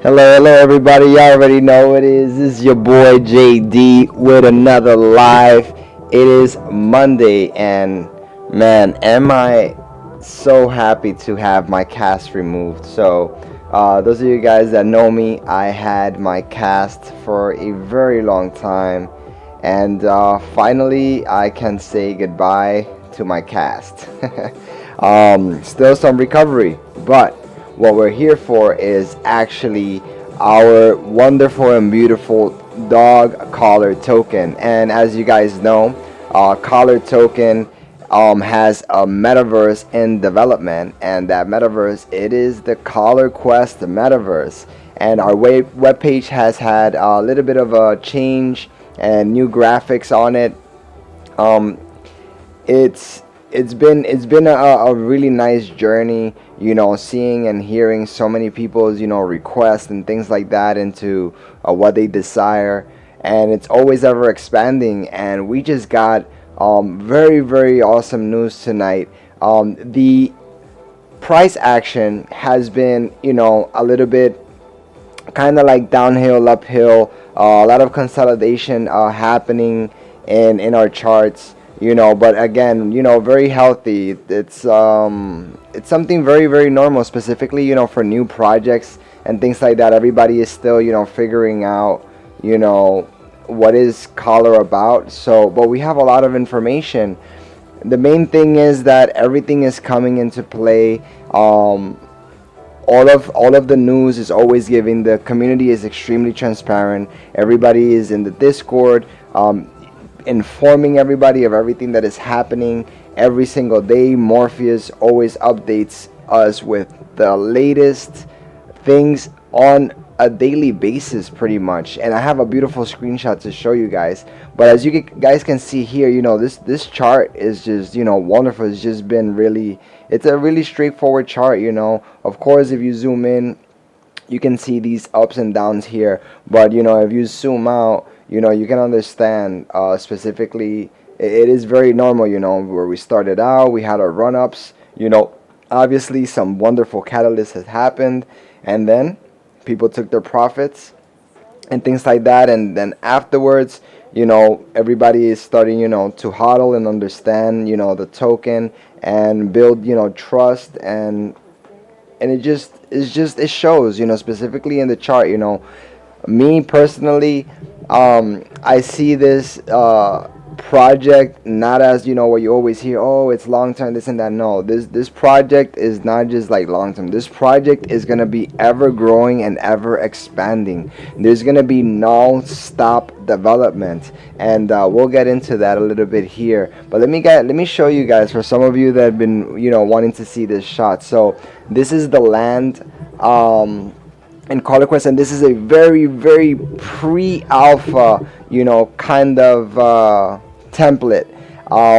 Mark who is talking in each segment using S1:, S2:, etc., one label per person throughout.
S1: Hello, everybody. Y'all already know what it is. This is your boy JD with another live. It is Monday, and man, am I so happy to have my cast removed. Those of you guys that know me, I had my cast for a very long time, and finally, I can say goodbye to my cast. Still some recovery, but what we're here for is actually our wonderful and beautiful dog collar token. And as you guys know, collar token has a metaverse in development, and that metaverse, it is the CollarQuest metaverse. And our web page has had a little bit of a change and new graphics on it. Um, it's it's been a really nice journey, seeing and hearing so many people's requests and things like that into what they desire, and it's always ever expanding. And we just got very very awesome news tonight. The price action has been a little bit kind of like downhill, uphill, a lot of consolidation happening in our charts. But again, very healthy. It's something very very normal, specifically for new projects and things like that. Everybody is still figuring out what is color about. So, but we have a lot of information. The main thing is that everything is coming into play. All of the news is always giving. The community is extremely transparent. Everybody is in the Discord, informing everybody of everything that is happening every single day. Morpheus always updates us with the latest things on a daily basis, pretty much. And I have a beautiful screenshot to show you guys. But as you guys can see here, this chart is just wonderful. It's just been really, it's a really straightforward chart. Of course, if you zoom in, you can see these ups and downs here. But if you zoom out, you can understand specifically. It is very normal. Where we started out, we had our run-ups. Obviously some wonderful catalysts has happened, and then people took their profits and things like that. And then afterwards, everybody is starting to hodl and understand the token and build trust, and it shows specifically in the chart. Me personally, I see this project not as what you always hear. Oh, it's long term, this and that. No, this project is not just like long term. This project is gonna be ever growing and ever expanding. There's gonna be no stop development, and we'll get into that a little bit here. But let me show you guys, for some of you that have been wanting to see this shot. So this is the land in CollarQuest, and this is a very very pre-alpha kind of template,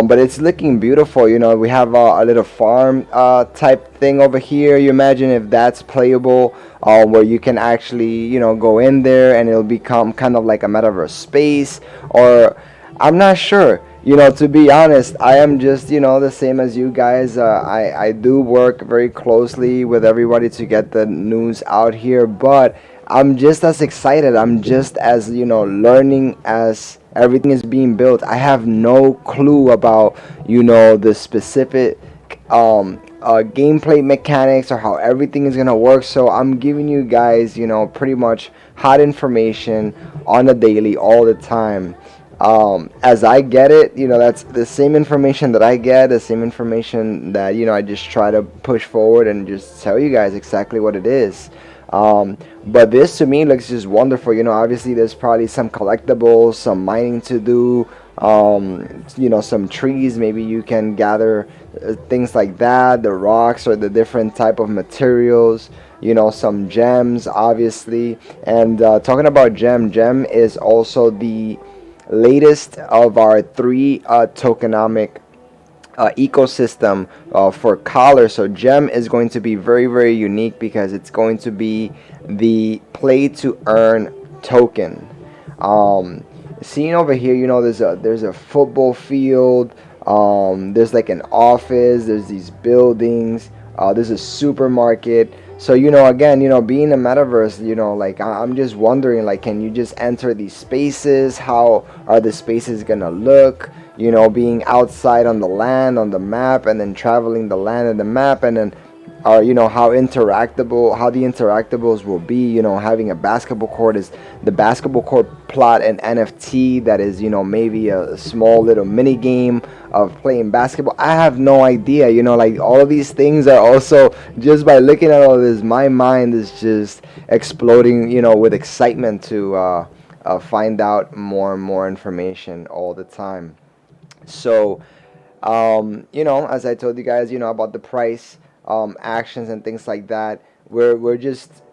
S1: but it's looking beautiful. We have a little farm type thing over here. You imagine if that's playable, where you can actually go in there and it'll become kind of like a metaverse space. Or I'm not sure. To be honest, I am just, the same as you guys. I do work very closely with everybody to get the news out here, but I'm just as excited. I'm just as, learning as everything is being built. I have no clue about, the specific gameplay mechanics or how everything is going to work. So I'm giving you guys, pretty much hot information on a daily, all the time. As I get it, that's the same information that I get, the same information that I just try to push forward and just tell you guys exactly what it is. But this to me looks just wonderful. Obviously there's probably some collectibles, some mining to do, some trees maybe you can gather, things like that, the rocks or the different type of materials, some gems obviously. And talking about gem is also the latest of our three tokenomic ecosystem for collar. So gem is going to be very very unique because it's going to be the play to earn token. Seeing over here, there's a football field, there's like an office, there's these buildings, there's a supermarket. So, again, being a metaverse, like I'm just wondering, like, can you just enter these spaces? How are the spaces gonna look? Being outside on the land, on the map, and then traveling the land and the map, and then how the interactables will be. Having a basketball court, is the basketball court plot an NFT that is, maybe a small little mini game of playing basketball. I have no idea. Like, all of these things are also, just by looking at all of this, my mind is just exploding, with excitement to find out more and more information all the time. So, as I told you guys, about the price, actions and things like that. We're just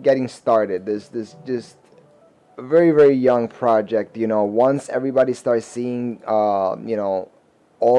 S1: getting started. This just a very, very young project. Once everybody starts seeing, all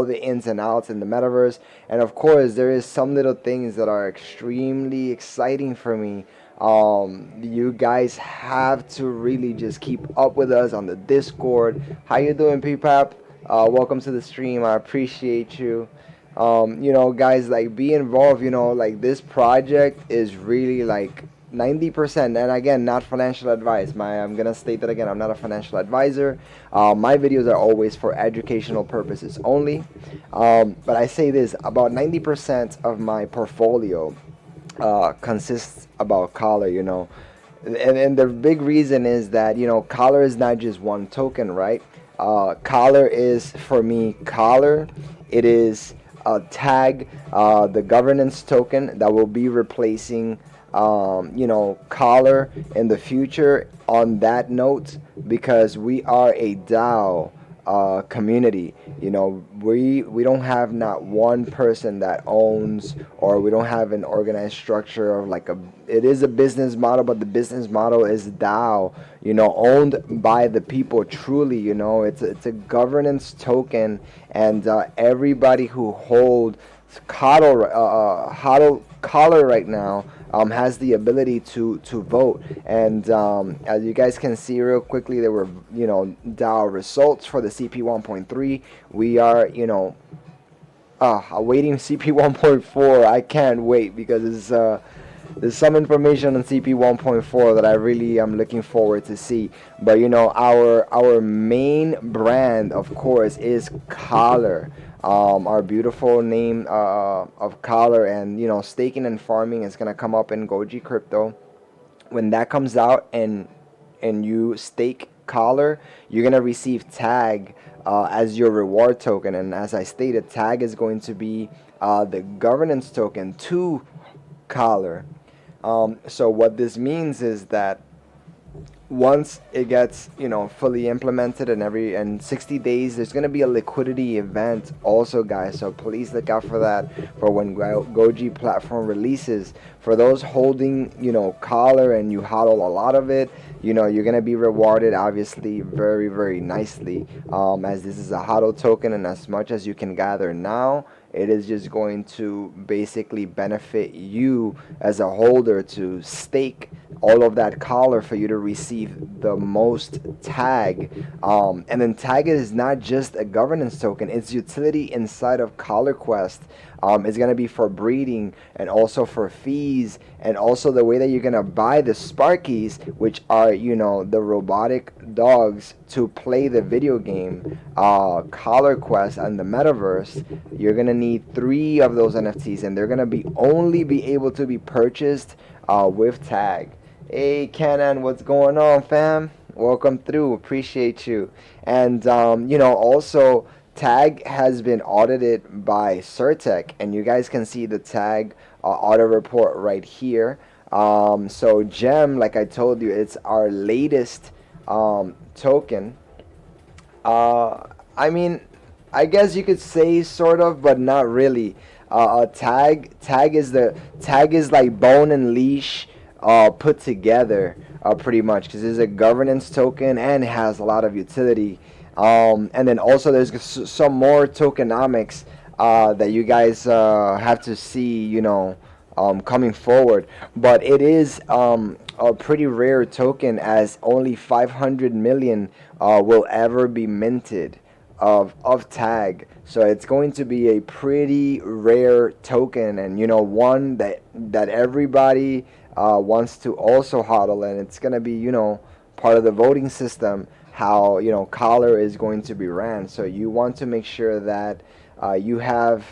S1: the ins and outs in the metaverse, and of course there is some little things that are extremely exciting for me. You guys have to really just keep up with us on the Discord. How you doing, P-Pap? Welcome to the stream. I appreciate you. Guys, like, be involved. Like, this project is really like 90%, and again, not financial advice. I'm gonna state that again. I'm not a financial advisor. My videos are always for educational purposes only. But I say this: about 90% of my portfolio consists about Collar. And the big reason is that Collar is not just one token, right? Collar is, for me, Collar. It is a tag, the governance token that will be replacing, Collar in the future. On that note, because we are a DAO community, we don't have not one person that owns, or we don't have an organized structure of like it is a business model, but the business model is DAO, owned by the people truly. It's a governance token, and everybody who holds Collar right now has the ability to vote. And as you guys can see real quickly, there were DAO results for the CP 1.3. We are awaiting CP 1.4. I can't wait, because there's some information on CP 1.4 that I really am looking forward to see. But our main brand, of course, is Collar. Our beautiful name of Collar, and staking and farming is gonna come up in Goji Crypto. When that comes out, and you stake Collar, you're gonna receive Tag as your reward token. And as I stated, Tag is going to be the governance token to Collar. So what this means is that once it gets fully implemented, and 60 days, there's going to be a liquidity event also, guys. So please look out for that, for when Goji platform releases. For those holding Collar, and you hodl a lot of it, you're going to be rewarded, obviously, very, very nicely, as this is a hodl token. And as much as you can gather now, it is just going to basically benefit you as a holder to stake all of that Collar for you to receive the most Tag. And then Tag is not just a governance token, it's utility inside of CollarQuest. It's going to be for breeding, and also for fees, and also the way that you're going to buy the Sparkies, which are the robotic dogs to play the video game CollarQuest and the metaverse. You're going to need 3 of those NFTs, and they're going to be only be able to be purchased with Tag. Hey Canon, what's going on, fam? Welcome through, appreciate you. And also Tag has been audited by Certec, and you guys can see the Tag audit report right here. So Gem, like I told you, it's our latest token. I mean, I guess you could say sort of, but not really. Tag is like Bone and Leash put together, pretty much, because it's a governance token and has a lot of utility. And then also there's some more tokenomics that you guys have to see, coming forward. But it is a pretty rare token, as only 500 million will ever be minted of tag. So it's going to be a pretty rare token, and one that everybody wants to also hodl, and it's gonna be part of the voting system, how collar is going to be ran. So you want to make sure that you have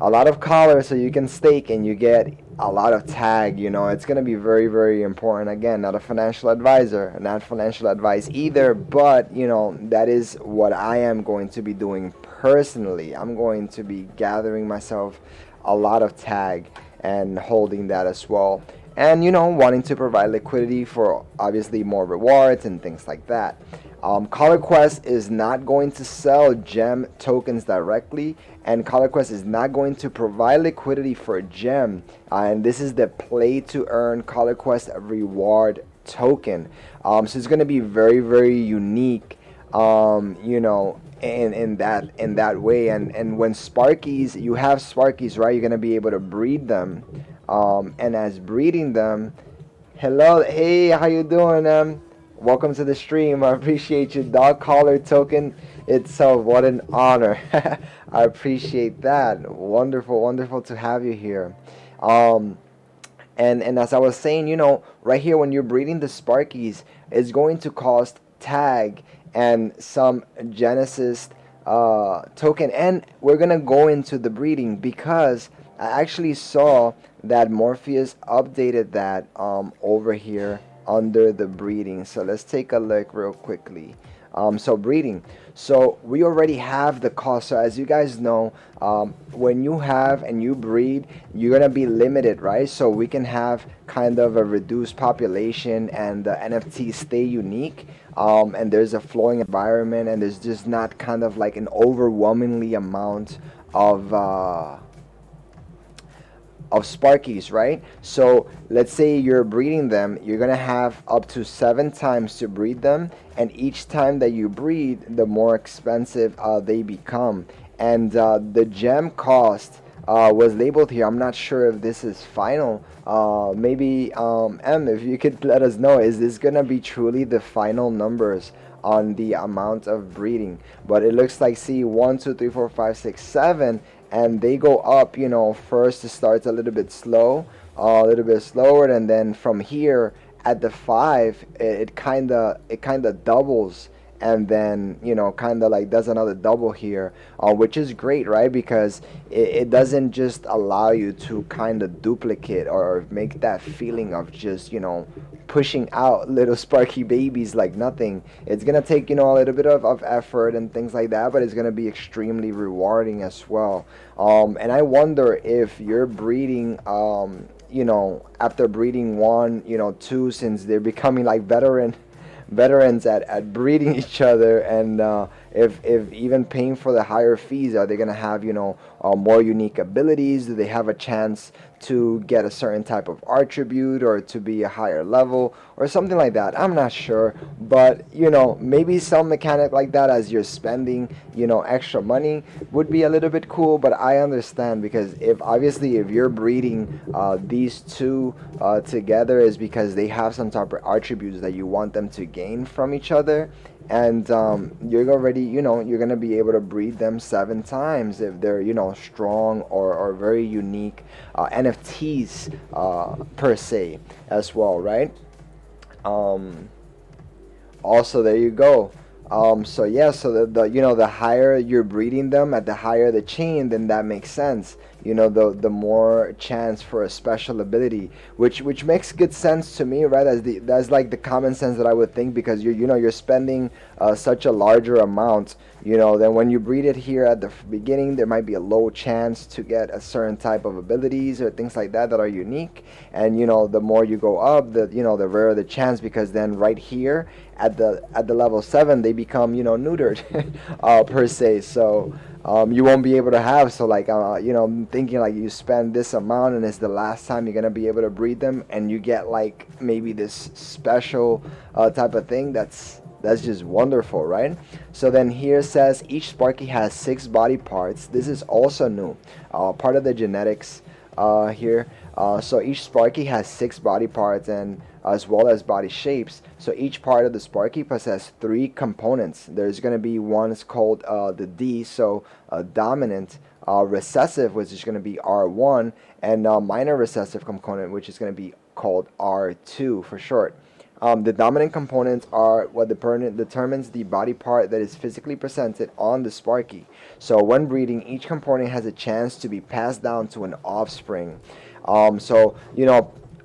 S1: a lot of collar so you can stake and you get a lot of tag. It's going to be very, very important. Again, not a financial advisor, not financial advice either, but that is what I am going to be doing personally. I'm going to be gathering myself a lot of tag and holding that as well, and wanting to provide liquidity for obviously more rewards and things like that. CollarQuest is not going to sell gem tokens directly, and CollarQuest is not going to provide liquidity for gem, and this is the play to earn CollarQuest reward token. So it's going to be very, very unique, in that way. And when Sparkies, you have Sparkies, right? You're going to be able to breed them, and as breeding them, hello, hey, how you doing? Welcome to the stream. I appreciate you. Dog collar token itself, what an honor. I appreciate that. Wonderful, wonderful to have you here. And as I was saying, right here, when you're breeding the Sparkies, it's going to cost tag and some Genesis token. And we're gonna go into the breeding because I actually saw that Morpheus updated that over here under the breeding. So let's take a look real quickly. So breeding, so we already have the cost. So as you guys know, when you have and you breed, you're gonna be limited, right? So we can have kind of a reduced population and the NFTs stay unique, and there's a flowing environment, and there's just not kind of like an overwhelmingly amount of Sparkies, right? So let's say you're breeding them, you're gonna have up to 7 times to breed them, and each time that you breed, the more expensive they become. And the gem cost was labeled here. I'm not sure if this is final. Maybe M, if you could let us know, is this gonna be truly the final numbers on the amount of breeding? But it looks like, see, 1 2 3 4 5 6 7, and they go up. First it starts a little bit slow, a little bit slower, and then from here at the 5, it kind of doubles, and then kind of like does another double here, which is great, right? Because it doesn't just allow you to kind of duplicate or make that feeling of just pushing out little Sparky babies like nothing. It's gonna take a little bit of effort and things like that, but it's gonna be extremely rewarding as well. And I wonder if you're breeding after breeding 1, 2, since they're becoming like veterans at breeding each other, and if even paying for the higher fees, are they gonna have more unique abilities? Do they have a chance to get a certain type of attribute or to be a higher level or something like that? I'm not sure, but maybe some mechanic like that as you're spending extra money would be a little bit cool. But I understand, because if you're breeding these two together, is because they have some type of attributes that you want them to gain from each other, and you're already you're gonna be able to breed them 7 times if they're strong or very unique NFTs per se as well, right? Also, there you go. So yeah, so the higher you're breeding them, at the higher the chain, then that makes sense. The more chance for a special ability, which makes good sense to me, right? That's like the common sense that I would think, because you're spending such a larger amount. Then when you breed it here at the beginning, there might be a low chance to get a certain type of abilities or things like that are unique. And the more you go up, the rarer the chance, because then right here at the level 7, they become neutered per se. So you won't be able to have, so like thinking like you spend this amount and it's the last time you're gonna be able to breed them, and you get like maybe this special type of thing. That's just wonderful, right? So then here says each Sparky has 6 body parts. This is also new, part of the genetics here. So each Sparky has 6 body parts, and as well as body shapes. So each part of the Sparky possesses 3 components. There's going to be one is called the D, so dominant, recessive, which is going to be R1, and minor recessive component, which is going to be called R2 for short. The dominant components are what determines the body part that is physically presented on the Sparky. So when breeding, each component has a chance to be passed down to an offspring. So,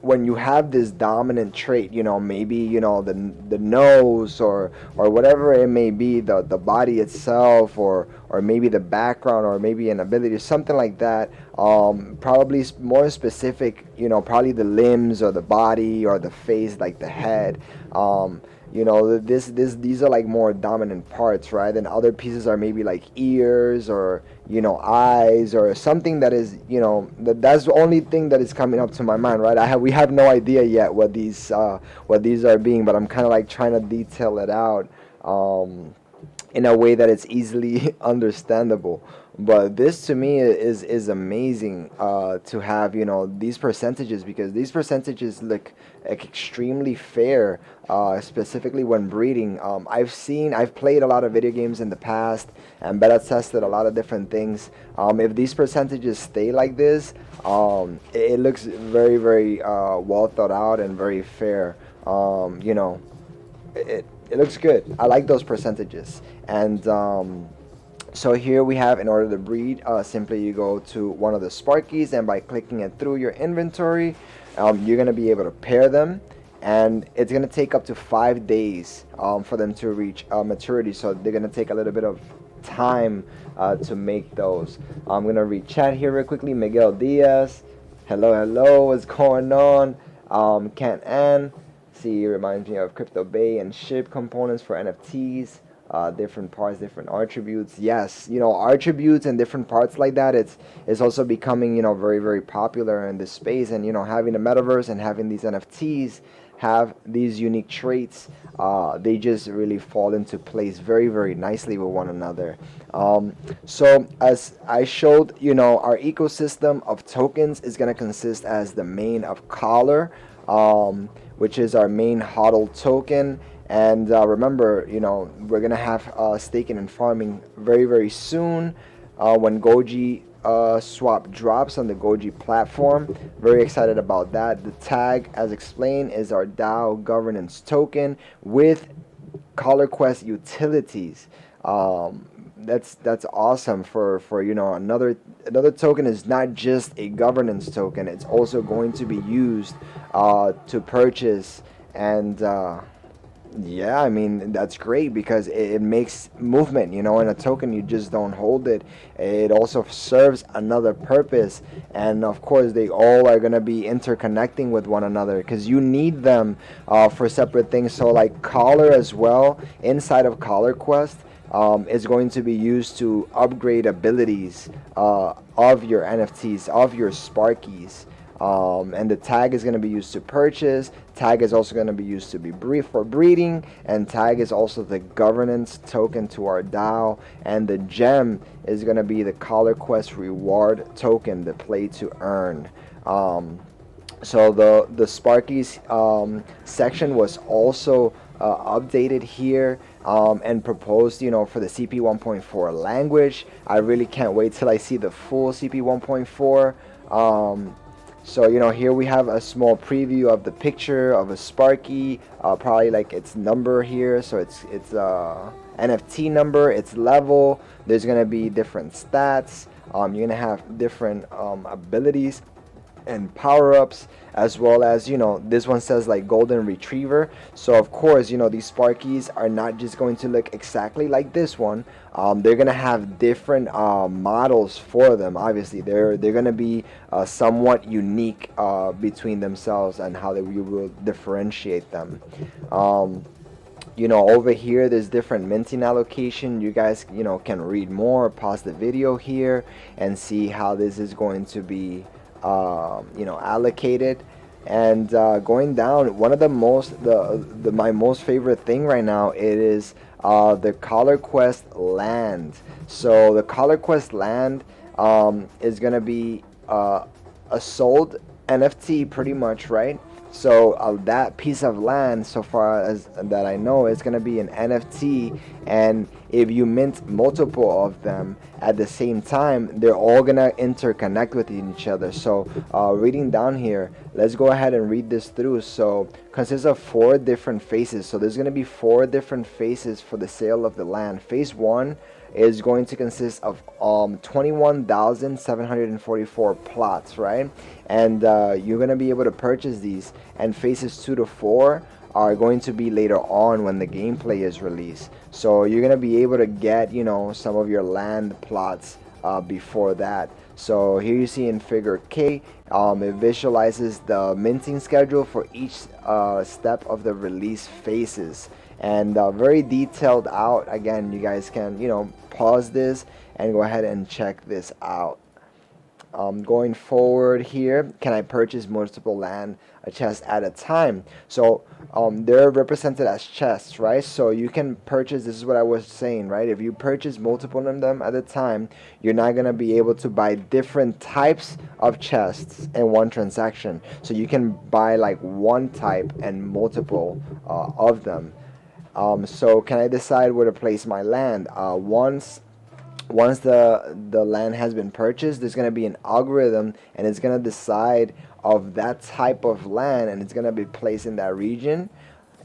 S1: when you have this dominant trait, maybe, the nose or whatever it may be, the body itself, or maybe the background, or maybe an ability, something like that, probably more specific, probably the limbs or the body or the face, like the head. These are like more dominant parts, right? And other pieces are maybe like ears, or eyes, or something that is, that's the only thing that is coming up to my mind, right? We have no idea yet what these are being, but I'm kind of like trying to detail it out in a way that it's easily understandable. But this to me is amazing to have, these percentages, because these percentages look extremely fair, specifically when breeding. I've played a lot of video games in the past and beta tested a lot of different things. If these percentages stay like this, it looks very, very well thought out and very fair. It looks good. I like those percentages. And so here we have, in order to breed, simply you go to one of the Sparkies, and by clicking it through your inventory, you're going to be able to pair them, and it's going to take up to 5 days for them to reach maturity. So they're going to take a little bit of time to make those. I'm going to read chat here real quickly. Miguel Diaz, hello, what's going on? Kent Ann, see, reminds me of Crypto Bay and Shib components for NFTs. Different parts, different attributes. Yes, attributes and different parts like that, it's also becoming, very, very popular in this space. And having a metaverse and having these NFTs have these unique traits, they just really fall into place very, very nicely with one another. So as I showed, our ecosystem of tokens is going to consist as the main of Collar, which is our main HODL token. And remember, we're going to have staking and farming very, very soon when Goji swap drops on the Goji platform. Very excited about that. The tag, as explained, is our DAO governance token with CollarQuest utilities. That's awesome for another token is not just a governance token. It's also going to be used to purchase, and yeah, I mean, that's great, because it makes movement. In a token, you just don't hold it. It also serves another purpose, and of course they all are going to be interconnecting with one another, because you need them for separate things. So like Collar as well, inside of CollarQuest, is going to be used to upgrade abilities of your NFTs, of your Sparkies. And the tag is going to be used to purchase. Tag is also going to be used to be for breeding, and tag is also the governance token to our DAO, and the gem is going to be the CollarQuest reward token, the play to earn. So the Sparkies section was also updated here and proposed, for the CP 1.4 language. I really can't wait till I see the full CP 1.4. So here we have a small preview of the picture of a Sparky, probably like its number here. So it's NFT number, its level. There's gonna be different stats. You're gonna have different abilities and power-ups, as well as this one says like golden retriever. So of course these Sparkies are not just going to look exactly like this one. They're gonna have different models for them. Obviously they're gonna be somewhat unique between themselves, and how you will differentiate them. Over here there's different minting allocation. You guys can read more, pause the video here and see how this is going to be allocated. And going down, one of the my most favorite thing right now, it is the CollarQuest Land. So the CollarQuest Land is gonna be a sold NFT pretty much, right? So that piece of land, so far as that I know, is going to be an NFT, and if you mint multiple of them at the same time, they're all going to interconnect with each other. So reading down here, let's go ahead and read this through. So consists of 4 different phases. So there's going to be 4 different phases for the sale of the land. Phase 1 is going to consist of 21,744 plots, right? And you're going to be able to purchase these, and phases 2 to 4 are going to be later on when the gameplay is released. So you're going to be able to get, you know, some of your land plots before that. So here you see in figure K, it visualizes the minting schedule for each step of the release phases, and very detailed out. Again, you guys can, you know, pause this and go ahead and check this out. Going forward here, can I purchase multiple land, a chest at a time? So they're represented as chests, right? So you can purchase, this is what I was saying, right? If you purchase multiple of them at a time, you're not going to be able to buy different types of chests in one transaction. So you can buy like one type and multiple of them. So can I decide where to place my land? Once the land has been purchased, there's going to be an algorithm, and it's going to decide of that type of land, and it's going to be placed in that region.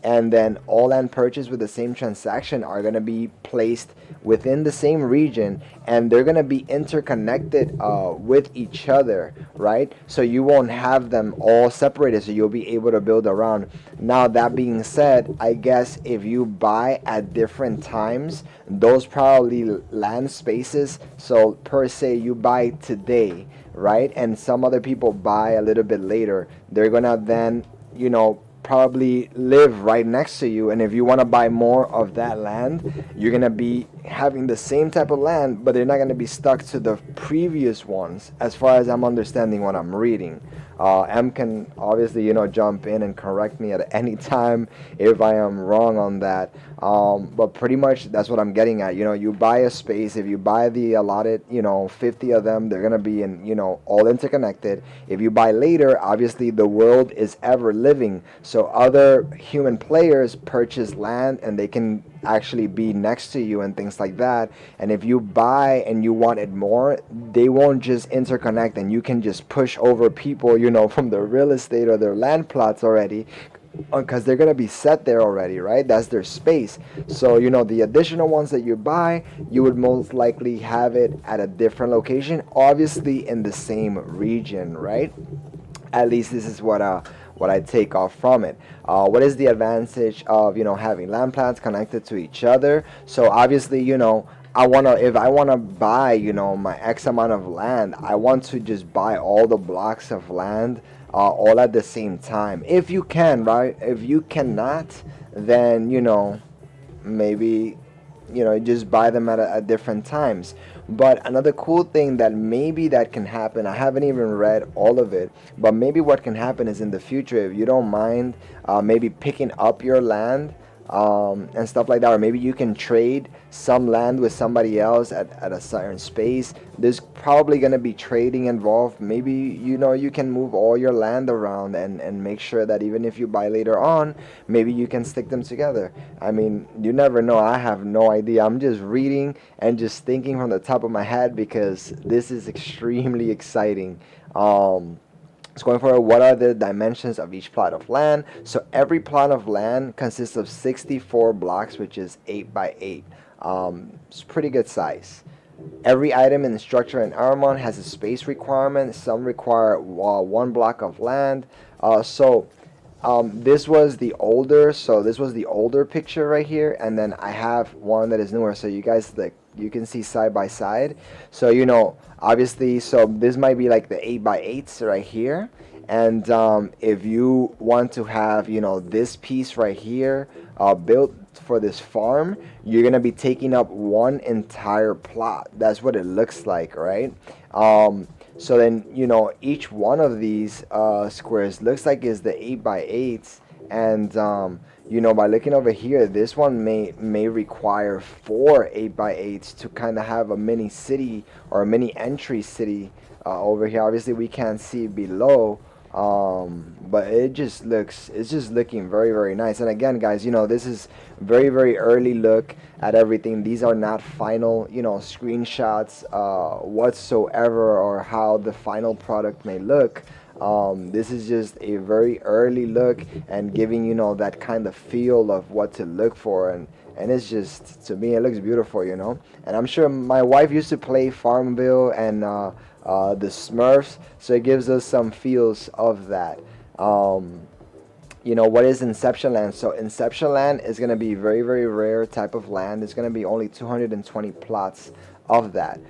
S1: And then all land purchased with the same transaction are going to be placed within the same region, and they're going to be interconnected with each other, right? So you won't have them all separated, so you'll be able to build around. Now, that being said, I guess if you buy at different times, those probably land spaces, so per se you buy today, right, and some other people buy a little bit later, they're gonna then, you know, probably live right next to you, and if you want to buy more of that land, you're going to be having the same type of land, but they're not going to be stuck to the previous ones, as far as I'm understanding what I'm reading. M can obviously, you know, jump in and correct me at any time if I am wrong on that, but pretty much that's what I'm getting at. You know, you buy a space, if you buy the allotted, you know, 50 of them, they're going to be in, you know, all interconnected. If you buy later, obviously the world is ever living, so other human players purchase land and they can actually be next to you and things like that. And if you buy and you wanted more, they won't just interconnect and you can just push over people, you know, from their real estate or their land plots already, because they're going to be set there already, right? That's their space. So, you know, the additional ones that you buy, you would most likely have it at a different location, obviously in the same region, right? At least this is what I take off from it. What is the advantage of, you know, having land plants connected to each other? So obviously, you know, if I wanna buy, you know, my X amount of land, I want to just buy all the blocks of land all at the same time. If you can, right? If you cannot, then, you know, maybe, you know, just buy them at different times. But another cool thing that maybe that can happen, I haven't even read all of it, but maybe what can happen is in the future, if you don't mind maybe picking up your land and stuff like that, or maybe you can trade some land with somebody else at a certain space. There's probably going to be trading involved. Maybe, you know, you can move all your land around and make sure that even if you buy later on, maybe you can stick them together. I mean, you never know. I have no idea. I'm just reading and just thinking from the top of my head because this is extremely exciting. So going forward, what are the dimensions of each plot of land? So every plot of land consists of 64 blocks, which is 8 by 8. It's pretty good size. Every item in the structure in Aramon has a space requirement. Some require 1 block of land. This was the older picture right here, and then I have one that is newer. So you guys, like, you can see side by side. So, you know, obviously, so this might be like the 8 by 8s right here. And if you want to have, you know, this piece right here built for this farm, you're gonna be taking up one entire plot. That's what it looks like, right? So then, you know, each one of these squares looks like is the 8 by 8s, and you know, by looking over here, this one may require 4 8 by 8s to kind of have a mini city or a mini entry city over here. Obviously we can't see below, But it's just looking very, very nice. And again, guys, this is very, very early look at everything. These are not final, screenshots whatsoever, or how the final product may look. This is just a very early look and giving that kind of feel of what to look for, and it's just, to me, it looks beautiful, and I'm sure my wife used to play Farmville and the Smurfs, so it gives us some feels of that. What is Inception Land? So Inception Land is going to be very, very rare type of land. It's going to be only 220 plots of that.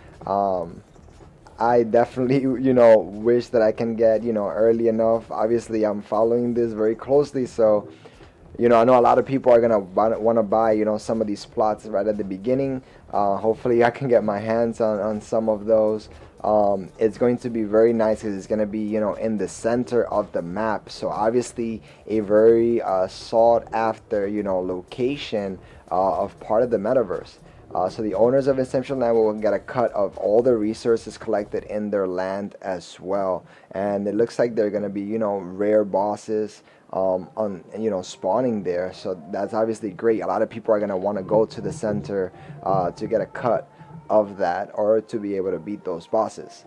S1: I definitely, wish that I can get, early enough. Obviously, I'm following this very closely, so, I know a lot of people are gonna want to buy, some of these plots right at the beginning. Hopefully, I can get my hands on some of those. It's going to be very nice because it's going to be, in the center of the map. So obviously, a very sought after, location of part of the metaverse. So the owners of Inception Land will get a cut of all the resources collected in their land as well. And it looks like they're going to be, rare bosses on spawning there. So that's obviously great. A lot of people are going to want to go to the center to get a cut of that, or to be able to beat those bosses.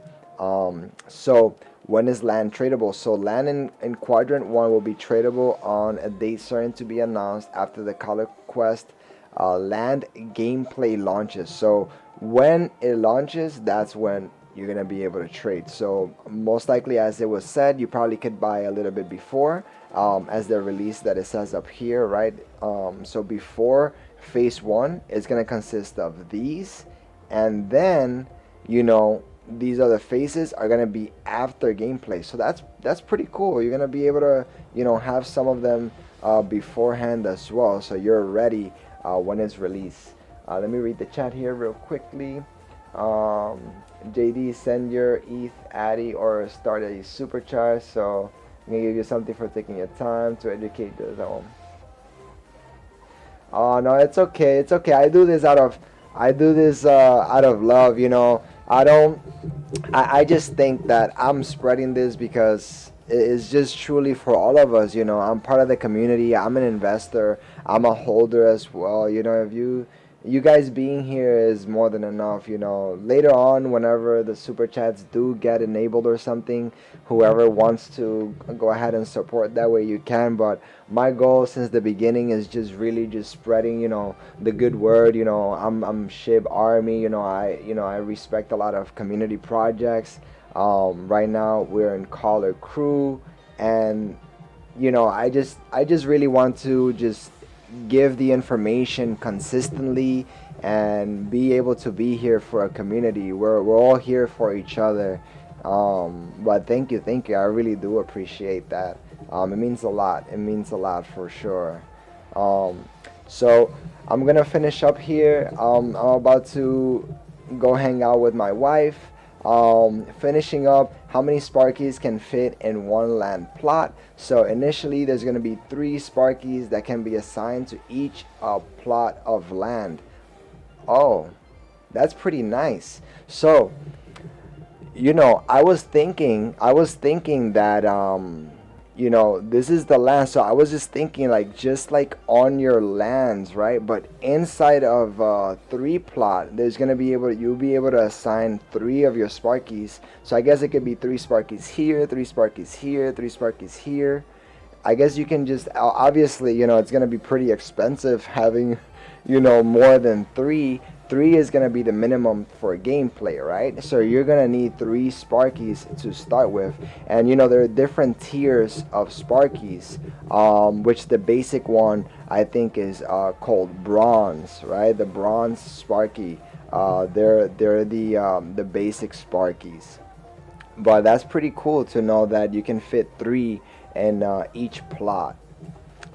S1: So when is land tradable? So land in quadrant 1 will be tradable on a date certain to be announced after the CollarQuest land gameplay launches. So when it launches, that's when you're gonna be able to trade. So most likely, as it was said, you probably could buy a little bit before, as the release that it says up here, right? So before phase 1 is gonna consist of these, and then these other phases are gonna be after gameplay. So that's pretty cool. You're gonna be able to have some of them beforehand as well, so you're ready when it's released. Let me read the chat here real quickly. JD, send your ETH Addy or start a supercharge, so I'm gonna give you something for taking your time to educate the zone. Oh no, it's okay, it's okay. I do this out of love, I just think that I'm spreading this because it's just truly for all of us. I'm part of the community. I'm an investor. I'm a holder as well. If you guys being here is more than enough. Later on, whenever the super chats do get enabled or something, whoever wants to go ahead and support that way, you can. But my goal since the beginning is just really just spreading the good word. I'm Shib Army. I respect a lot of community projects. Right now we're in Collar Crew, and I just really want to just give the information consistently and be able to be here for a community. We're all here for each other. But thank you, I really do appreciate that. It means a lot for sure. So I'm gonna finish up here. I'm about to go hang out with my wife. Finishing up, how many Sparkies can fit in one land plot? So initially there's going to be 3 Sparkies that can be assigned to each plot of land. Oh, that's pretty nice. So I was thinking that this is the land, so I was just thinking just like on your lands, right? But inside of 3 plot, you'll be able to assign 3 of your Sparkies. So I guess it could be 3 Sparkies here, 3 Sparkies here, 3 Sparkies here. I guess you can just, obviously, it's gonna be pretty expensive having more than 3. 3 is going to be the minimum for gameplay, right? So you're going to need 3 Sparkies to start with. And there are different tiers of Sparkies, which the basic one I think is called bronze, right? The bronze Sparky. They're the basic Sparkies. But that's pretty cool to know that you can fit 3 in each plot.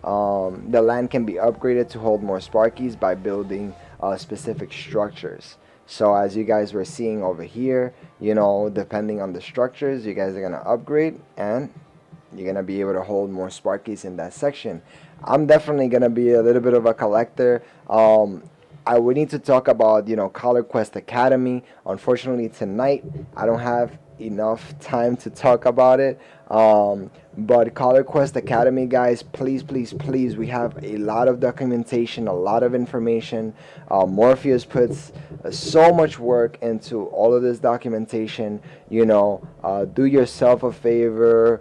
S1: The land can be upgraded to hold more Sparkies by building specific structures. So as you guys were seeing over here, depending on the structures, you guys are going to upgrade and you're going to be able to hold more Sparkies in that section. I'm definitely going to be a little bit of a collector. We need to talk about, CollarQuest Academy. Unfortunately, tonight I don't have enough time to talk about it. But CollarQuest Academy, guys, please, please, please, we have a lot of documentation, a lot of information. Morpheus puts so much work into all of this documentation. Do yourself a favor,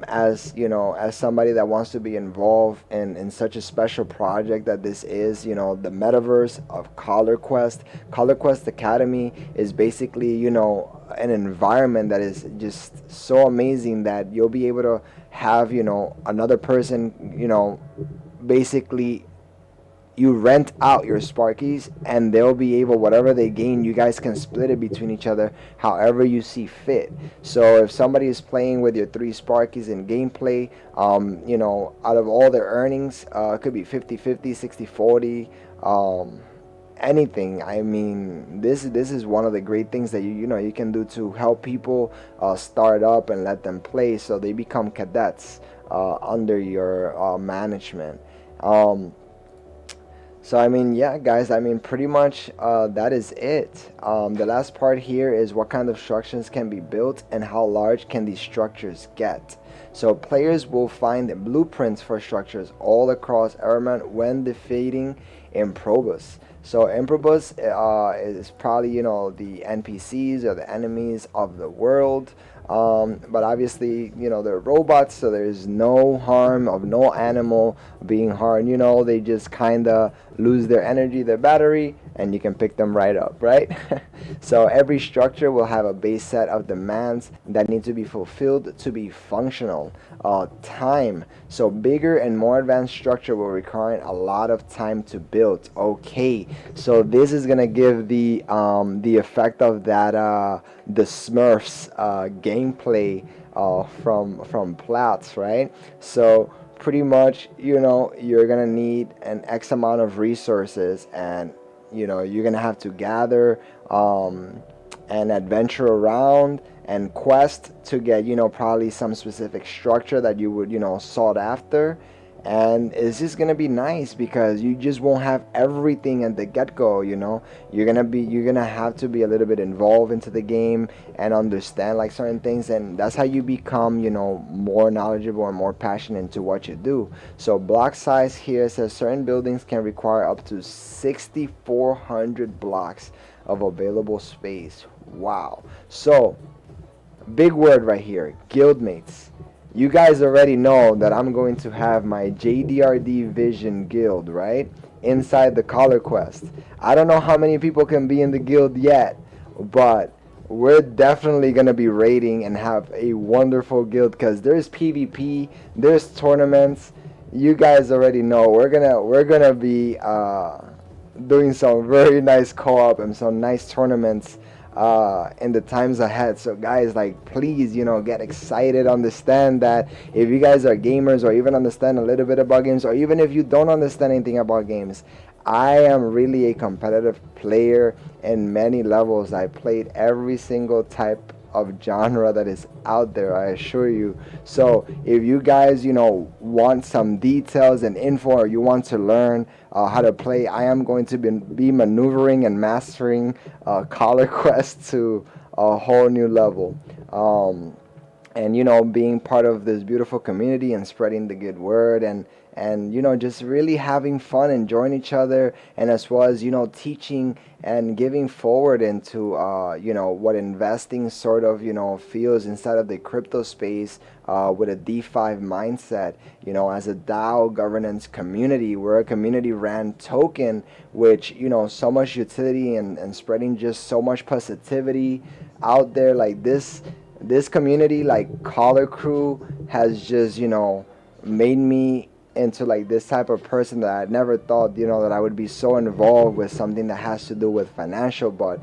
S1: as as somebody that wants to be involved in such a special project that this is, the metaverse of CollarQuest. CollarQuest Academy is basically, an environment that is just so amazing that you'll be able to have, another person, basically you rent out your Sparkies and they'll be able, whatever they gain, you guys can split it between each other however you see fit. So if somebody is playing with your 3 Sparkies in gameplay, out of all their earnings, it could be 50-50, 60-40, anything. I mean, this is one of the great things that you can do to help people start up and let them play so they become cadets under your management. So I mean, yeah, guys, I mean, pretty much that is it. The last part here is what kind of structures can be built and how large can these structures get. So players will find blueprints for structures all across Element when defeating Improbus. So Improbus is probably, the NPCs or the enemies of the world. But obviously, they're robots, so there's no harm of no animal being harmed. They just kind of lose their energy, their battery, and you can pick them right up, right? So every structure will have a base set of demands that need to be fulfilled to be functional. Time. So bigger and more advanced structure will require a lot of time to build. Okay, so this is gonna give the effect of that the Smurfs gameplay from Platts, right? So pretty much, you're gonna need an X amount of resources, and you're gonna have to gather and adventure around and quest to get probably some specific structure that you would sought after. And it's just gonna be nice because you just won't have everything at the get-go. You're gonna have to be a little bit involved into the game and understand like certain things, and that's how you become more knowledgeable and more passionate into what you do. So block size here says certain buildings can require up to 6,400 blocks of available space. Wow. So big word right here, guildmates. You guys already know that I'm going to have my JDRD Vision guild, right? Inside the CollarQuest. I don't know how many people can be in the guild yet, but we're definitely going to be raiding and have a wonderful guild because there's PvP, there's tournaments. You guys already know we're gonna be doing some very nice co-op and some nice tournaments in the times ahead. So guys, like, please get excited. Understand that if you guys are gamers or even understand a little bit about games, or even if you don't understand anything about games, I am really a competitive player in many levels. I played every single type of genre that is out there, I assure you. So if you guys want some details and info, or you want to learn how to play, I am going to be maneuvering and mastering CollarQuest to a whole new level, and being part of this beautiful community and spreading the good word, and just really having fun, enjoying each other, and as well as teaching and giving forward into what investing sort of feels inside of the crypto space, with a DeFi mindset. As a DAO governance community, we're a community ran token, which so much utility and spreading just so much positivity out there. Like this community, like Collar Crew, has just made me into like this type of person that I never thought that I would be so involved with something that has to do with financial. But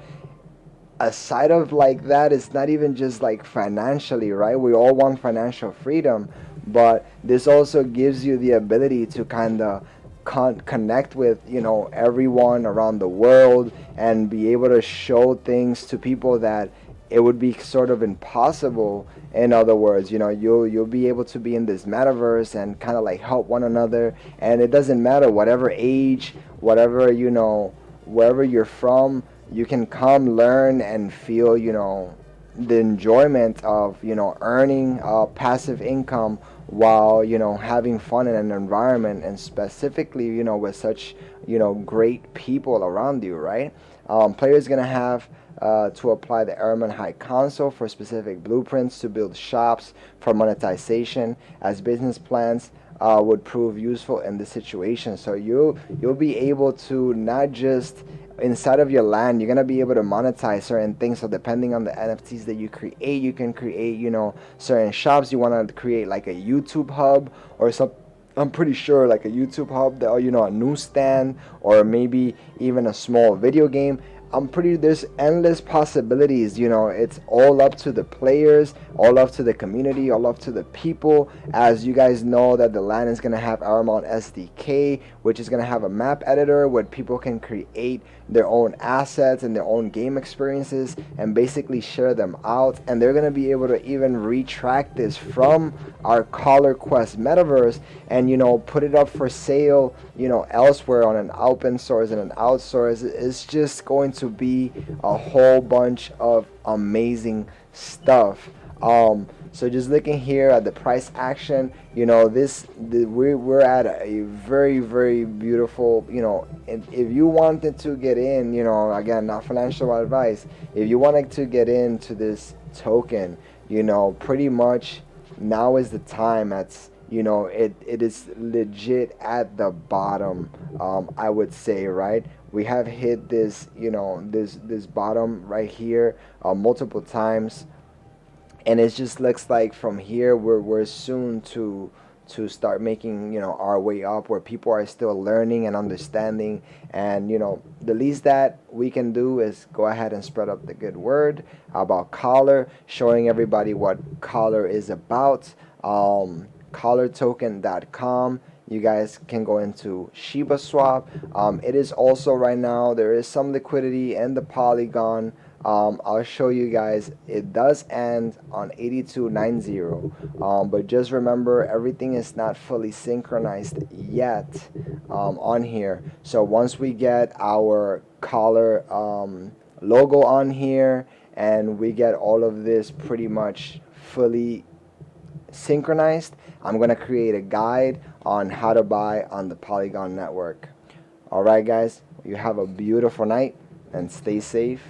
S1: aside of like that, it's not even just like financially, right? We all want financial freedom, but this also gives you the ability to kind of connect with everyone around the world and be able to show things to people that it would be sort of impossible. In other words, you'll be able to be in this metaverse and kind of like help one another, and it doesn't matter whatever age, whatever wherever you're from, you can come learn and feel the enjoyment of, you know, earning passive income while, you know, having fun in an environment, and specifically, you know, with such, you know, great people around you, right? Players gonna have to apply the Airman High Console for specific blueprints to build shops for monetization, as business plans would prove useful in this situation. So you'll be able to not just inside of your land, you're gonna be able to monetize certain things. So depending on the NFTs that you create, you can create, you know, certain shops. You want to create like a YouTube hub or something. I'm pretty sure like a YouTube hub, that, or, you know, a newsstand, or maybe even a small video game. There's endless possibilities, you know. It's all up to the players, all up to the community, all up to the people. As you guys know, that the land is going to have Aramount SDK, which is going to have a map editor where people can create their own assets and their own game experiences and basically share them out. And they're going to be able to even retract this from our CollarQuest metaverse and, you know, put it up for sale, you know, elsewhere on an open source and an outsource. It's just going to be a whole bunch of amazing stuff. So just looking here at the price action, you know, we're at a very, very beautiful, you know, if you wanted to get in, you know, again, not financial advice, if you wanted to get into this token, you know, pretty much now is the time. You know, it is legit at the bottom, I would say, right? We have hit this, you know, this bottom right here multiple times, and it just looks like from here we're soon to start making, you know, our way up, where people are still learning and understanding. And, you know, the least that we can do is go ahead and spread up the good word about Collar, showing everybody what Collar is about. CollarToken.com. You guys can go into Shiba Swap. It is also right now, there is some liquidity in the Polygon. I'll show you guys. It does end on 8290, but just remember, everything is not fully synchronized yet on here. So once we get our Collar logo on here and we get all of this pretty much fully synchronized, I'm gonna create a guide on how to buy on the Polygon network. All right, guys, you have a beautiful night and stay safe.